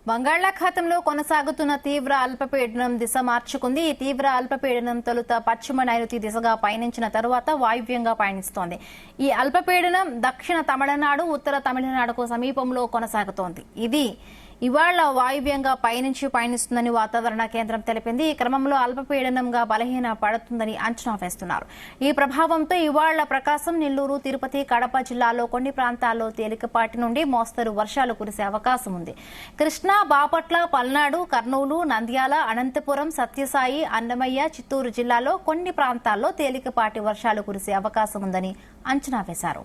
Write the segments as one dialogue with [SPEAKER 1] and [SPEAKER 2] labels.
[SPEAKER 1] బంగాళాఖాతంలో కొనసాగుతున్న తీవ్ర అల్పపీడనం దిశ మార్చుకుంది. ఈ తీవ్ర అల్పపీడనం తొలుత పశ్చిమ నైరుతి దిశగా పయనించిన తరువాత వాయువ్యంగా పయనిస్తోంది. ఈ అల్పపీడనం దక్షిణ తమిళనాడు, ఉత్తర తమిళనాడుకు సమీపంలో కొనసాగుతోంది. ఇది ఇవాళ వాయువ్యంగా పయనిస్తుందని వాతావరణ కేంద్రం తెలిపింది. ఈ క్రమంలో అల్పపీడనంగా బలహీన పడుతుందని అంచనా వేస్తున్నారు. ఈ ప్రభావంతో ఇవాళ ప్రకాశం, నెల్లూరు, తిరుపతి, కడప జిల్లాల్లో కొన్ని ప్రాంతాల్లో తేలికపాటి నుండి మోస్తరు వర్షాలు కురిసే అవకాశం ఉంది. కృష్ణా, బాపట్ల, పల్నాడు, కర్నూలు, నంద్యాల, అనంతపురం, సత్యసాయి, అన్నమయ్య, చిత్తూరు జిల్లాలో కొన్ని ప్రాంతాల్లో తేలికపాటి వర్షాలు కురిసే అవకాశం ఉందని అంచనా వేశారు.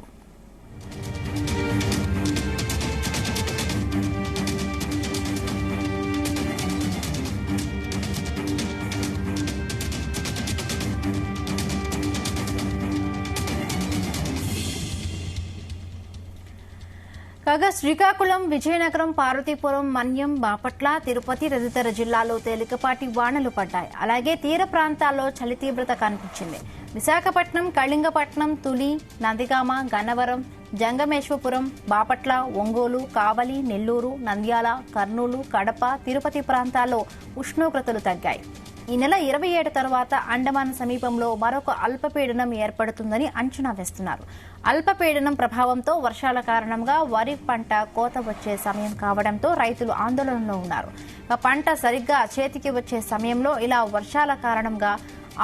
[SPEAKER 1] కాగా శ్రీకాకుళం, విజయనగరం, పార్వతీపురం, మన్యం, బాపట్ల, తిరుపతి తదితర జిల్లాల్లో తేలికపాటి వానలు పడ్డాయి. అలాగే తీర ప్రాంతాల్లో చలి తీవ్రత కనిపించింది. విశాఖపట్నం, కళింగపట్నం, తుని, నందిగామ, గన్నవరం, జంగమేశ్వపురం, బాపట్ల, ఒంగోలు, కావలి, నెల్లూరు, నంద్యాల, కర్నూలు, కడప, తిరుపతి ప్రాంతాల్లో ఉష్ణోగ్రతలు తగ్గాయి. ఈ నెల 27 తర్వాత అండమాన్ సమీపంలో మరొక అల్పపీడనం ఏర్పడుతుందని అంచనా వేస్తున్నారు. అల్పపీడనం ప్రభావంతో వర్షాల కారణంగా వరి పంట కోత వచ్చే సమయం కావడంతో రైతులు ఆందోళనలో ఉన్నారు. పంట సరిగ్గా చేతికి వచ్చే సమయంలో ఇలా వర్షాల కారణంగా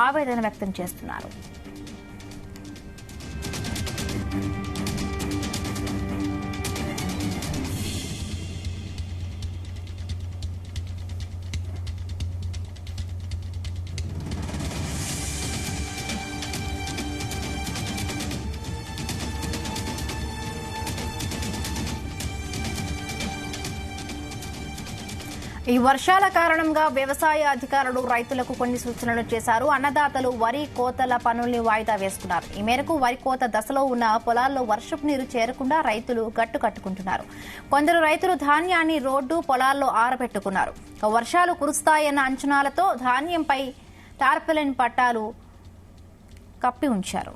[SPEAKER 1] ఆవేదన వ్యక్తం చేస్తున్నారు. ఈ వర్షాల కారణంగా వ్యవసాయ అధికారులు రైతులకు కొన్ని సూచనలు చేశారు. అన్నదాతలు వరి కోతల పనుల్ని వాయిదా వేసుకున్నారు. ఈ మేరకు వరి కోత దశలో ఉన్న పొలాల్లో వర్షపు నీరు చేరకుండా రైతులు గట్టు కట్టుకుంటున్నారు. కొందరు రైతులు ధాన్యాన్ని రోడ్డు, పొలాల్లో ఆరబెట్టుకున్నారు. వర్షాలు కురుస్తాయన్న అంచనాలతో ధాన్యంపై టార్పాలిన్ పట్టాలు కప్పి ఉంచారు.